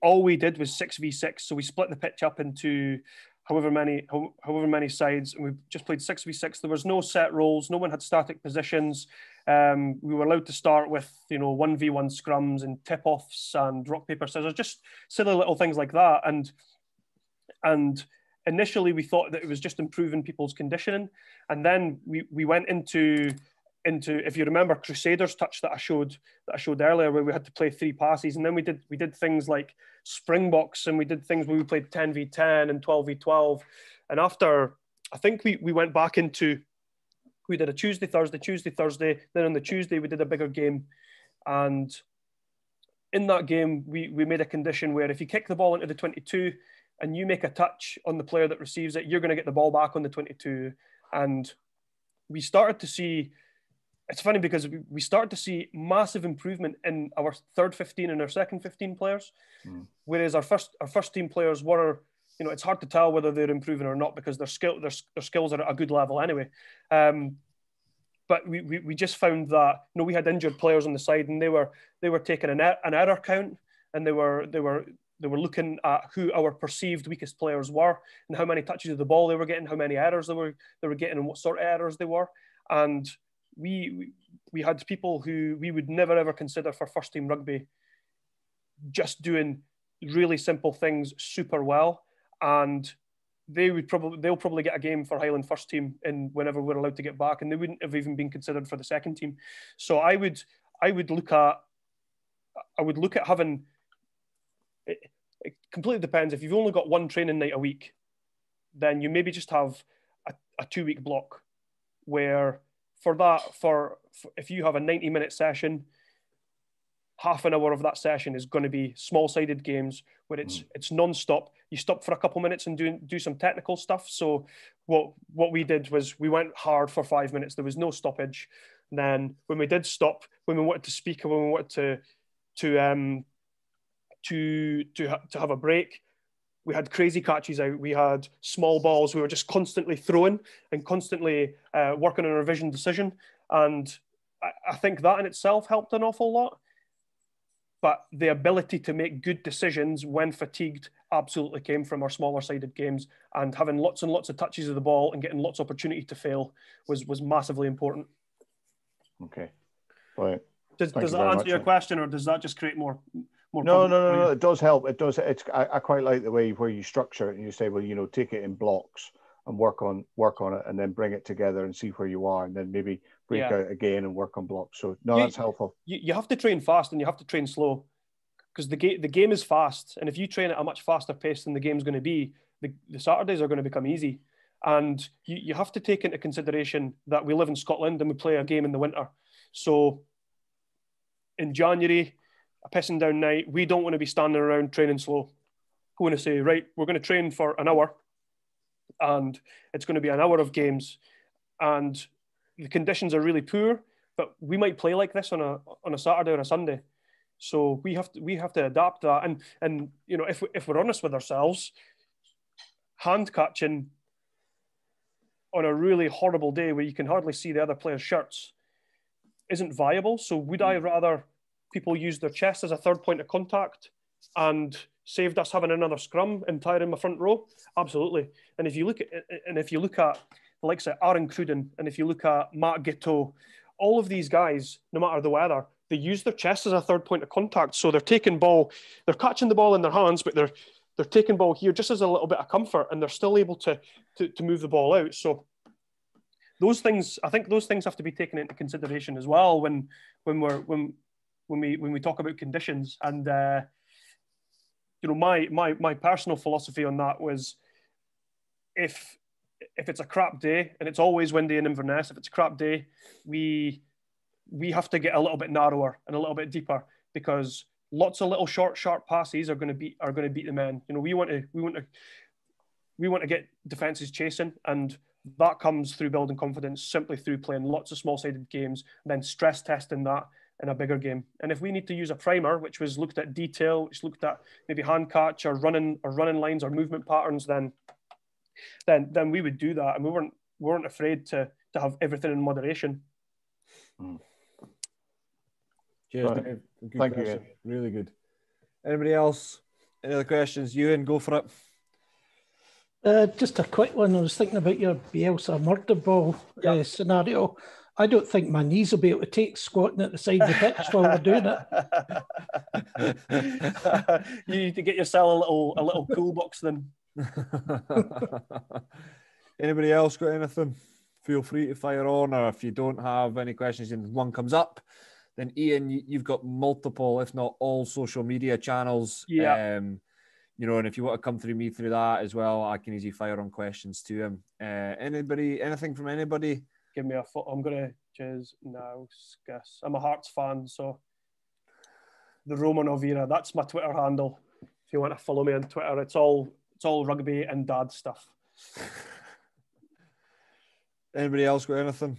all we did was 6v6. So we split the pitch up into however many sides, and we just played 6v6. There was no set roles. No one had static positions. We were allowed to start with 1v1 scrums and tip-offs and rock, paper, scissors, just silly little things like that. And initially we thought that it was just improving people's conditioning, and then we went into, if you remember, Crusaders touch that I showed earlier, where we had to play 3 passes, and then we did things like Springboks, and we did things where we played 10v10 and 12v12. And after, I think we went back into, we did a Tuesday, Thursday. Then on the Tuesday we did a bigger game, and in that game we made a condition where if you kick the ball into the 22 and you make a touch on the player that receives it, you're going to get the ball back on the 22. And we started to see, it's funny because we started to see massive improvement in our third 15 and our second 15 players, whereas our first team players were, it's hard to tell whether they're improving or not because their skills are at a good level anyway. But we just found that we had injured players on the side, and they were taking an error count, and they were looking at who our perceived weakest players were and how many touches of the ball they were getting, how many errors they were getting, and what sort of errors they were. And we had people who we would never ever consider for first team rugby just doing really simple things super well, and they'll probably get a game for Highland first team in whenever we're allowed to get back, and they wouldn't have even been considered for the second team. So I would look at having, it completely depends. If you've only got one training night a week, then you maybe just have a 2-week block where for if you have a 90-minute session, half an hour of that session is going to be small-sided games where it's non-stop. You stop for a couple minutes and do some technical stuff. So what we did was we went hard for 5 minutes. There was no stoppage. And then when we did stop, when we wanted to speak and when we wanted to have a break, we had crazy catches out. We had small balls. We were just constantly throwing and constantly working on our vision decision. And I think that in itself helped an awful lot. But the ability to make good decisions when fatigued absolutely came from our smaller sided games, and having lots and lots of touches of the ball and getting lots of opportunity to fail was massively important. Okay. Right. Does that answer your question, or does that just create more? No. It does help. It does. I quite like the way where you structure it and you say, well, take it in blocks and work on it, and then bring it together and see where you are, and then maybe break out again and work on blocks. So that's helpful. You have to train fast and you have to train slow, because the game is fast, and if you train at a much faster pace than the game's going to be, the Saturdays are going to become easy. And you have to take into consideration that we live in Scotland and we play a game in the winter. So in January, a pissing down night, we don't want to be standing around training slow. We want to say, right, we're going to train for an hour, and it's going to be an hour of games, and the conditions are really poor, but we might play like this on a Saturday or a Sunday. So we have to adapt that. And if we're honest with ourselves, hand catching on a really horrible day where you can hardly see the other players' shirts isn't viable. So would I rather people use their chest as a third point of contact and saved us having another scrum and tiring my front row? Absolutely. And if you look at the likes of Aaron Cruden, and if you look at Matt Giteau, all of these guys, no matter the weather, they use their chest as a third point of contact. So they're catching the ball in their hands, but they're taking ball here just as a little bit of comfort, and they're still able to move the ball out. So I think those things have to be taken into consideration as well when we talk about conditions. And my personal philosophy on that was, if it's a crap day, and it's always windy in Inverness, if it's a crap day, we have to get a little bit narrower and a little bit deeper, because lots of little short, sharp passes are going to beat the men. We want to get defenses chasing, and that comes through building confidence, simply through playing lots of small-sided games, and then stress testing that in a bigger game. And if we need to use a primer, which was looked at detail, which looked at maybe hand catch or running lines or movement patterns, then we would do that, and we weren't afraid to have everything in moderation. Cheers, right. Dave. Thank you. Iain. Really good. Anybody else? Any other questions? Iain, go for it. Just a quick one. I was thinking about your Bielsa murder ball scenario. I don't think my knees will be able to take squatting at the side of the pitch while we're doing it. You need to get yourself a little cool box then. Anybody else got anything? Feel free to fire on, or if you don't have any questions and one comes up, then Iain, you've got multiple, if not all, social media channels. Yeah. And if you want to come through me through that as well, I can easily fire on questions to him. Anything from anybody? Give me a foot. I'm gonna choose now. I'm a Hearts fan, so the Roman Ovira. That's my Twitter handle. If you want to follow me on Twitter, it's all rugby and dad stuff. Anybody else got anything?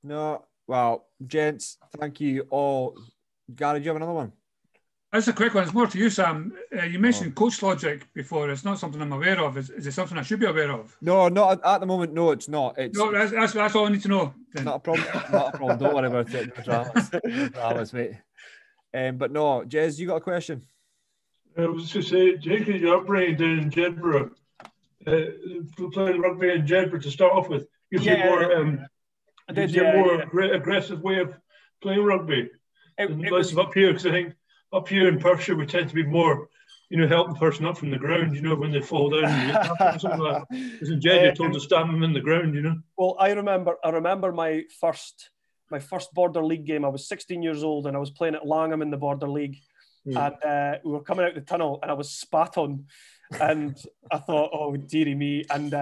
No. Well, gents, thank you all. Gary, do you have another one? That's a quick one. It's more to you, Sam. You mentioned coach logic before. It's not something I'm aware of. Is it something I should be aware of? No, not at the moment. No, it's not. No, that's all I need to know. Then. Not a problem. Not a problem. Don't worry about it. No dramas, mate. But no, Jez, you got a question? I was to say, taking your upbringing down in Jedburgh, playing rugby in Jedburgh to start off with, gives you a more aggressive way of playing rugby. It was up here, because I think up here in Perthshire we tend to be more, helping the person up from the ground, when they fall down and look after something like that. Because in Jed, you're told to stamp them in the ground, Well, I remember my first Border League game. I was 16 years old and I was playing at Langham in the Border League. And we were coming out the tunnel and I was spat on, and I thought, oh dearie me. And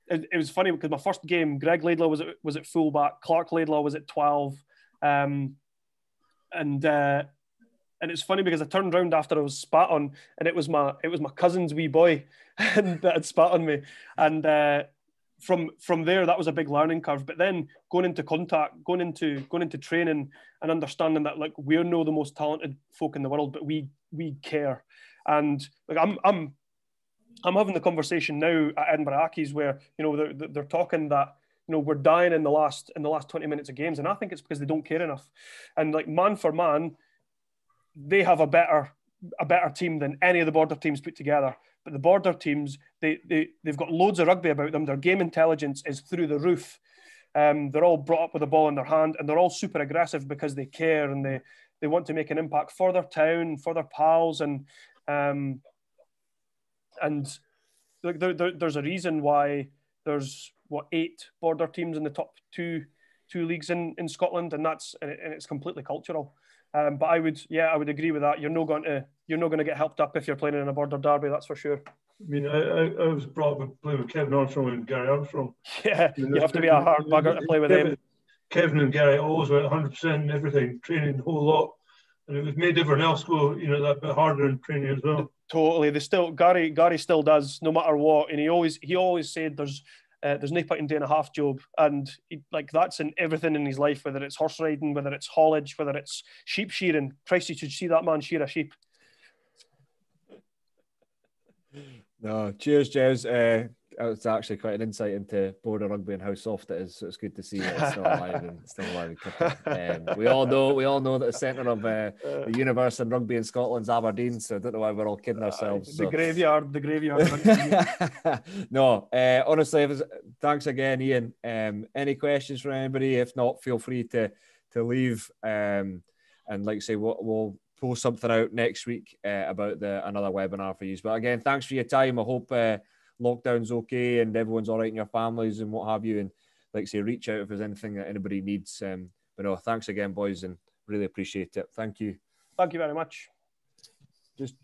it was funny because my first game, Greg Laidlaw was at fullback, Clark Laidlaw was at 12, and it's funny because I turned around after I was spat on, and it was my cousin's wee boy and that had spat on me. And from there, that was a big learning curve. But then going into contact, going into training, and understanding that we're no the most talented folk in the world, but we care. And I'm having the conversation now at Edinburgh Accies where they're talking that we're dying in the last 20 minutes of games, and I think it's because they don't care enough. And like man for man, they have a better team than any of the border teams put together. But the border teams, they've got loads of rugby about them. Their game intelligence is through the roof. They're all brought up with a ball in their hand, and they're all super aggressive because they care and they want to make an impact for their town, for their pals, and like there's a reason why there's 8 border teams in the top two leagues in Scotland, and it's completely cultural. But I would agree with that. You're not going to get helped up if you're playing in a border derby. That's for sure. I mean, I was brought up playing with Kevin Armstrong and Gary Armstrong. Yeah, you have to be a hard bugger to play with them. Kevin and Gary always went 100% in everything, training the whole lot, and it made everyone else go, that bit harder in training as well. Totally. Gary still does, no matter what, and he always said there's no point in doing a half job, and that's in everything in his life, whether it's horse riding, whether it's haulage, whether it's sheep shearing. Christ, you should see that man shear a sheep. No, cheers, Jez. It's actually quite an insight into border rugby and how soft it is. So it's good to see that it's still alive and we all know that the centre of the universe in rugby in Scotland's Aberdeen. So I don't know why we're all kidding ourselves. The graveyard. No, honestly, thanks again, Iain. Any questions from anybody? If not, feel free to leave. And like I say, we'll post something out next week about another webinar for you. But again, thanks for your time. I hope lockdown's okay and everyone's all right in your families and what have you. And like I say, reach out if there's anything that anybody needs. But no, thanks again, boys, and really appreciate it. Thank you. Thank you very much. Just